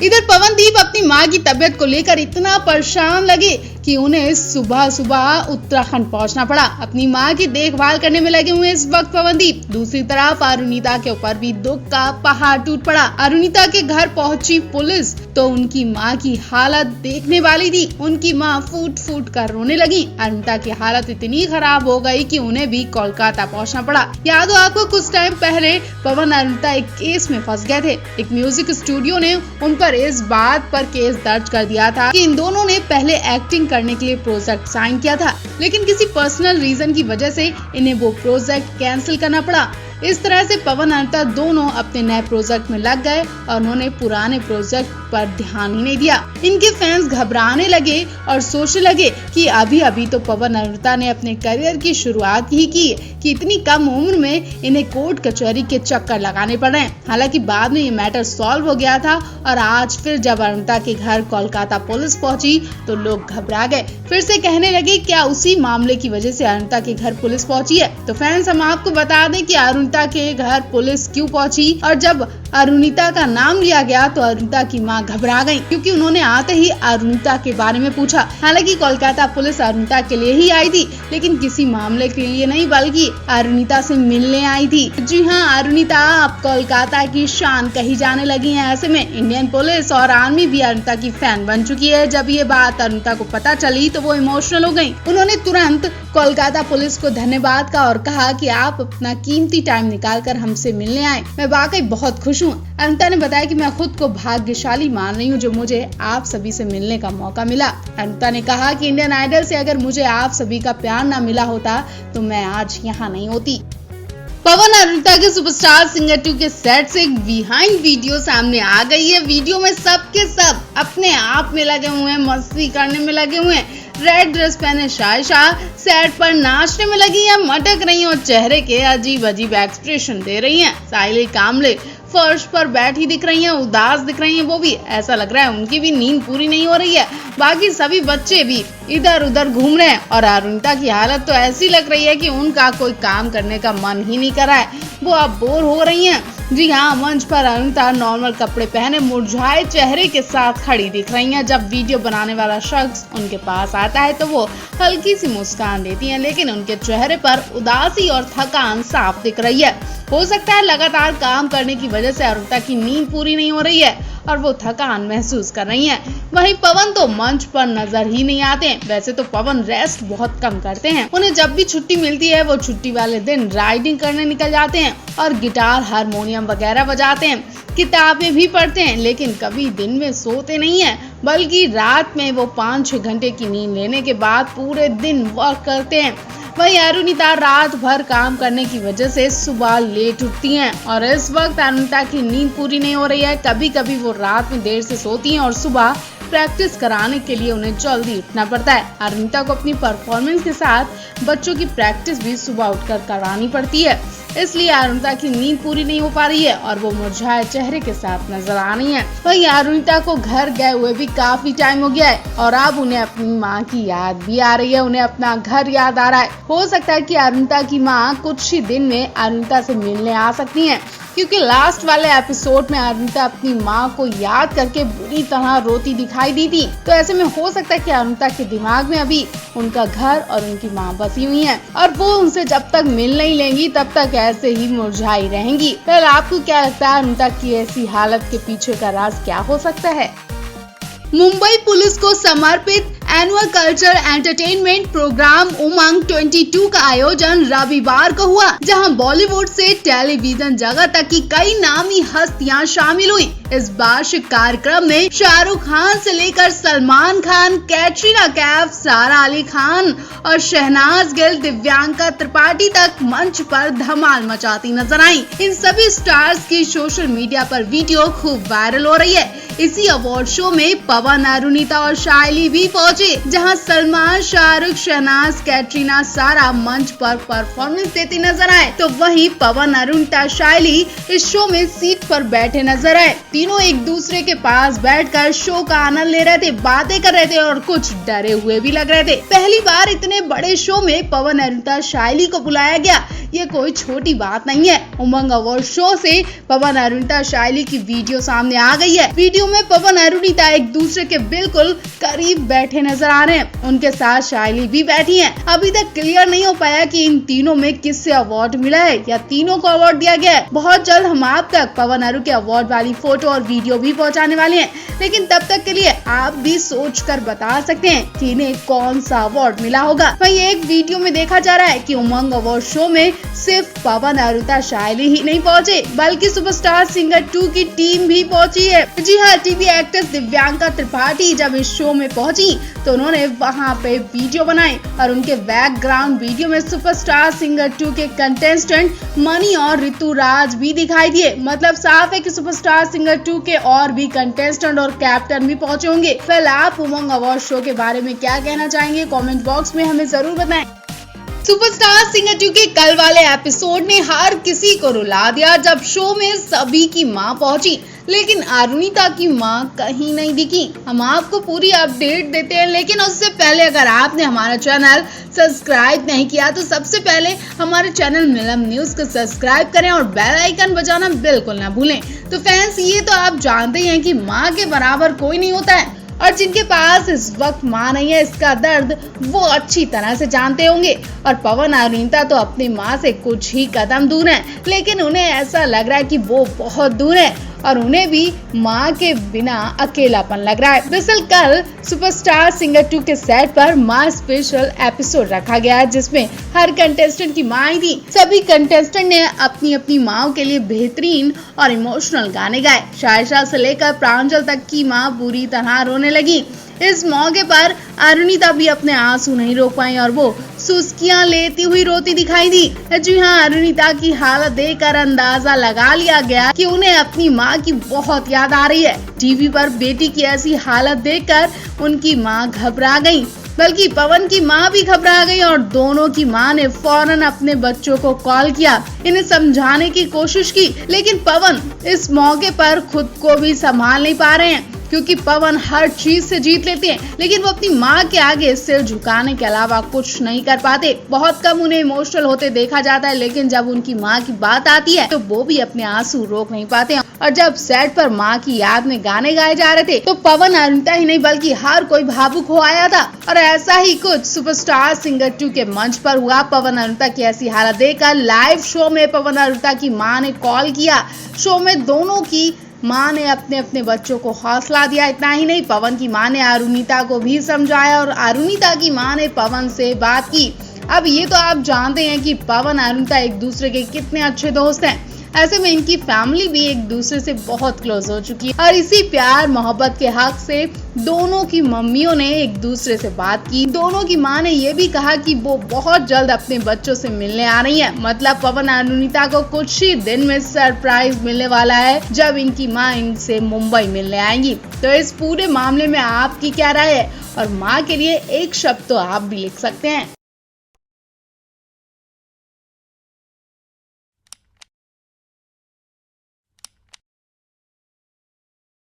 इधर पवनदीप अपनी मां की तबीयत को लेकर इतना परेशान लगे कि उन्हें सुबह सुबह उत्तराखंड पहुंचना पड़ा। अपनी मां की देखभाल करने में लगे हुए इस वक्त पवनदीप। दूसरी तरफ अरुणिता के ऊपर भी दुख का पहाड़ टूट पड़ा। अरुणिता के घर पहुंची पुलिस तो उनकी मां की हालत देखने वाली थी। उनकी मां फूट फूट कर रोने लगी। अरुणिता की हालत इतनी खराब हो गई कि उन्हें भी कोलकाता पहुंचना पड़ा। याद हो आपको, कुछ टाइम पहले पवन अरुणिता एक केस में फंस गए थे। एक म्यूजिक स्टूडियो ने उन पर इस बात पर केस दर्ज कर दिया था कि इन दोनों ने पहले एक्टिंग करने के लिए प्रोजेक्ट साइन किया था, लेकिन किसी पर्सनल रीजन की वजह से इन्हें वो प्रोजेक्ट कैंसिल करना पड़ा। इस तरह से पवन अरुणिता दोनों अपने नए प्रोजेक्ट में लग गए और उन्होंने पुराने प्रोजेक्ट पर ध्यान ही नहीं दिया। इनके फैंस घबराने लगे और सोचने लगे कि अभी तो पवन अरुणिता ने अपने करियर की शुरुआत ही की कि इतनी कम उम्र में इन्हें कोर्ट कचहरी के चक्कर लगाने पड़ रहे हैं। हालांकि बाद में ये मैटर सॉल्व हो गया था और आज फिर जब अरुणिता के घर कोलकाता पुलिस पहुंची तो लोग घबरा गए। फिर से कहने लगे क्या उसी मामले की वजह से अरुणिता के घर पुलिस पहुंची है। तो फ्रेंड्स, हम आपको बता दें कि अरुणिता के घर पुलिस क्यों पहुंची और जब अरुणिता का नाम लिया गया तो अरुणिता की मां घबरा गई क्योंकि उन्होंने आते ही अरुणिता के बारे में पूछा। हालांकि कोलकाता पुलिस अरुणिता के लिए ही आई थी, लेकिन किसी मामले के लिए नहीं बल्कि अरुणिता से मिलने आई थी। जी हाँ, अरुणिता अब कोलकाता की शान कही जाने लगी है। ऐसे में इंडियन पुलिस और आर्मी भी अरुणिता की फैन बन चुकी है। जब ये बात अरुणिता को पता चली तो वो इमोशनल हो गयी। उन्होंने तुरंत कोलकाता पुलिस को धन्यवाद कहा और कहा कि आप अपना कीमती टाइम निकालकर हमसे मिलने आए। मैं वाकई बहुत खुश हूँ। अरुणिता ने बताया कि मैं खुद को भाग्यशाली मान रही हूँ जो मुझे आप सभी से मिलने का मौका मिला। अरुणिता ने कहा कि इंडियन आइडल से अगर मुझे आप सभी का प्यार न मिला होता तो मैं आज यहाँ नहीं होती। पवन अरुणिता के सुपरस्टार सिंगर 2 के सेट से एक बिहाइंड वीडियो सामने आ गई है। वीडियो में सब के सब अपने आप में लगे हुए हैं, मस्ती करने में लगे हुए हैं। रेड ड्रेस पहने शायशा सेट पर नाचने में लगी हैं, मटक रही हैं और चेहरे के अजीब अजीब एक्सप्रेशन दे रही हैं। साहिल कामले फर्श पर बैठी दिख रही हैं, उदास दिख रही हैं। वो भी ऐसा लग रहा है उनकी भी नींद पूरी नहीं हो रही है। बाकी सभी बच्चे भी इधर उधर घूम रहे हैं और अरुणिता की हालत तो ऐसी लग रही है कि उनका कोई काम करने का मन ही नहीं कर रहा है। वो अब बोर हो रही हैं। जी हाँ, मंच पर अरुणिता नॉर्मल कपड़े पहने मुरझाए चेहरे के साथ खड़ी दिख रही हैं। जब वीडियो बनाने वाला शख्स उनके पास आता है तो वो हल्की सी मुस्कान देती हैं, लेकिन उनके चेहरे पर उदासी और थकान साफ दिख रही है। हो सकता है लगातार काम करने की वजह से अरुणिता की नींद पूरी नहीं हो रही है और वो थकान महसूस कर रही हैं। वहीं पवन तो मंच पर नजर ही नहीं आते। वैसे तो पवन रेस्ट बहुत कम करते हैं। उन्हें जब भी छुट्टी मिलती है वो छुट्टी वाले दिन राइडिंग करने निकल जाते हैं और गिटार, हारमोनियम वगैरह बजाते हैं। किताबें भी पढ़ते हैं, लेकिन कभी दिन में सोते नहीं है, बल्कि रात में वो 5-6 घंटे की नींद लेने के बाद पूरे दिन वर्क करते हैं। वहीं अरुणिता रात भर काम करने की वजह से सुबह लेट उठती हैं और इस वक्त अरुणिता की नींद पूरी नहीं हो रही है। कभी कभी वो रात में देर से सोती हैं और सुबह प्रैक्टिस कराने के लिए उन्हें जल्दी उठना पड़ता है। अरुणिता को अपनी परफॉर्मेंस के साथ बच्चों की प्रैक्टिस भी सुबह उठकर करानी पड़ती है, इसलिए अरुणिता की नींद पूरी नहीं हो पा रही है और वो मुरझाए चेहरे के साथ नजर आ रही है। वहीं अरुणिता को घर गए हुए भी काफी टाइम हो गया है और अब उन्हें अपनी माँ की याद भी आ रही है। उन्हें अपना घर याद आ रहा है। हो सकता है कि अरुणिता की माँ कुछ ही दिन में अरुणिता से मिलने आ सकती हैं, क्योंकि लास्ट वाले एपिसोड में अरुणिता अपनी माँ को याद करके बुरी तरह रोती दिखाई दी थी। तो ऐसे में हो सकता है कि अरुणिता के दिमाग में अभी उनका घर और उनकी माँ बसी हुई हैं और वो उनसे जब तक मिल नहीं लेंगी तब तक ऐसे ही मुरझाई रहेंगी। फिर आपको क्या लगता है अरुणिता की ऐसी हालत के पीछे का राज क्या हो सकता है? मुंबई पुलिस को समर्पित एनुअल कल्चर एंटरटेनमेंट प्रोग्राम उमंग 22 का आयोजन रविवार को हुआ, जहां बॉलीवुड से टेलीविजन जगत तक की कई नामी हस्तियां शामिल हुई। इस वार्षिक कार्यक्रम में शाहरुख खान से लेकर सलमान खान, कैटरीना कैफ, सारा अली खान और शहनाज गिल, दिव्यांका त्रिपाठी तक मंच पर धमाल मचाती नजर आई। इन सभी स्टार्स की सोशल मीडिया पर वीडियो खूब वायरल हो रही है। इसी अवार्ड शो में पवन, अरुणिता और शाइली भी पहुंचे, जहां सलमान, शाहरुख, शहनाज, कैटरीना, सारा मंच पर परफॉर्मेंस देते नजर आए। तो वहीं पवन, अरुणिता, शाइली इस शो में सीट पर बैठे नजर आए। तीनों एक दूसरे के पास बैठकर शो का आनंद ले रहे थे, बातें कर रहे थे और कुछ डरे हुए भी लग रहे थे। पहली बार इतने बड़े शो में पवन, अरुणिता, शाइली को बुलाया गया, ये कोई छोटी बात नहीं है। उमंग अवार्ड शो से पवन, अरुणिता, शाइली की वीडियो सामने आ गई है। वीडियो में पवन अरुणिता एक दूसरे के बिल्कुल करीब बैठे नजर आ रहे हैं। उनके साथ शाइली भी बैठी हैं। अभी तक क्लियर नहीं हो पाया कि इन तीनों में किससे अवार्ड मिला है या तीनों को अवार्ड दिया गया है। बहुत जल्द हम आप तक पवन अरु के अवार्ड वाली फोटो और वीडियो भी पहुंचाने वाले हैं, लेकिन तब तक के लिए आप भी सोच कर बता सकते हैं कि इन्हें कौन सा अवार्ड मिला होगा। वहीं एक वीडियो में देखा जा रहा है कि उमंग अवार्ड शो में सिर्फ पवन अरुणिता शाइली ही नहीं पहुंचे, बल्कि सुपरस्टार सिंगर 2 की टीम भी पहुंची है। जी हाँ, टीवी एक्ट्रेस दिव्यांका त्रिपाठी जब इस शो में पहुंची तो उन्होंने वहां पे वीडियो बनाई और उनके बैकग्राउंड वीडियो में सुपरस्टार सिंगर 2 के कंटेस्टेंट मनी और ऋतु राज भी दिखाई दिए। मतलब साफ है कि सुपरस्टार सिंगर 2 के और भी कंटेस्टेंट और कैप्टन भी पहुंचे होंगे। फिर आप उमंग अवार्ड शो के बारे में क्या कहना चाहेंगे, कमेंट बॉक्स में हमें जरूर बताएं। सुपरस्टार सिंगर 2 के कल वाले एपिसोड ने हर किसी को रुला दिया जब शो में सभी की मां पहुंची, लेकिन अरुणिता की मां कहीं नहीं दिखी। हम आपको पूरी अपडेट देते हैं, लेकिन उससे पहले अगर आपने हमारा चैनल सब्सक्राइब नहीं किया तो सबसे पहले हमारे चैनल नीलम न्यूज को सब्सक्राइब करें और बेल आइकन बजाना बिल्कुल ना भूलें। तो फ्रेंड्स, ये तो आप जानते हैं कि मां के बराबर कोई नहीं होता है और जिनके पास इस वक्त मां नहीं है, इसका दर्द वो अच्छी तरह से जानते होंगे। और पवन अरुणिता तो अपनी मां से कुछ ही कदम दूर हैं, लेकिन उन्हें ऐसा लग रहा है कि वो बहुत दूर है और उन्हें भी मां के बिना अकेलापन लग रहा है। दरअसल कल सुपरस्टार सिंगर 2 के सेट पर मां स्पेशल एपिसोड रखा गया है, जिसमें हर कंटेस्टेंट की मां आई थी। सभी कंटेस्टेंट ने अपनी अपनी माओ के लिए बेहतरीन और इमोशनल गाने गाए। शायशा से लेकर प्रांजल तक की मां बुरी तरह रोने लगी। इस मौके पर अरुणिता भी अपने आंसू नहीं रोक पाई और वो सुस्कियां लेती हुई रोती दिखाई दी। जी हाँ, अरुणिता की हालत देखकर अंदाजा लगा लिया गया कि उन्हें अपनी मां की बहुत याद आ रही है। टीवी पर बेटी की ऐसी हालत देखकर उनकी मां घबरा गई, बल्कि पवन की मां भी घबरा गई और दोनों की मां ने फौरन अपने बच्चों को कॉल किया, इन्हें समझाने की कोशिश की। लेकिन पवन इस मौके पर खुद को भी संभाल नहीं पा रहे हैं, क्योंकि पवन हर चीज से जीत लेते हैं, लेकिन वो अपनी मां के आगे सिर झुकाने के अलावा कुछ नहीं कर पाते। बहुत कम उन्हें इमोशनल होते देखा जाता है, लेकिन जब उनकी मां की बात आती है तो वो भी अपने आंसू रोक नहीं पाते। और जब सेट पर मां की याद में गाने गाए जा रहे थे तो पवन अरुणिता ही नहीं बल्कि हर कोई भावुक हो आया था। और ऐसा ही कुछ सुपरस्टार सिंगर 2 के मंच पर हुआ। पवन अरुणिता की ऐसी हालत देखकर लाइव शो में पवन अरुणिता की मां ने कॉल किया। शो में दोनों की मां ने अपने अपने बच्चों को हौसला दिया। इतना ही नहीं, पवन की मां ने अरुणिता को भी समझाया और अरुणिता की मां ने पवन से बात की। अब ये तो आप जानते हैं कि पवन अरुणिता एक दूसरे के कितने अच्छे दोस्त हैं। ऐसे में इनकी फैमिली भी एक दूसरे से बहुत क्लोज हो चुकी है और इसी प्यार मोहब्बत के हक से दोनों की मम्मियों ने एक दूसरे से बात की। दोनों की मां ने ये भी कहा कि वो बहुत जल्द अपने बच्चों से मिलने आ रही है। मतलब पवन अरुणिता को कुछ ही दिन में सरप्राइज मिलने वाला है जब इनकी मां इनसे मुंबई मिलने आएंगी। तो इस पूरे मामले में आपकी क्या राय है और मां के लिए एक शब्द तो आप भी लिख सकते हैं।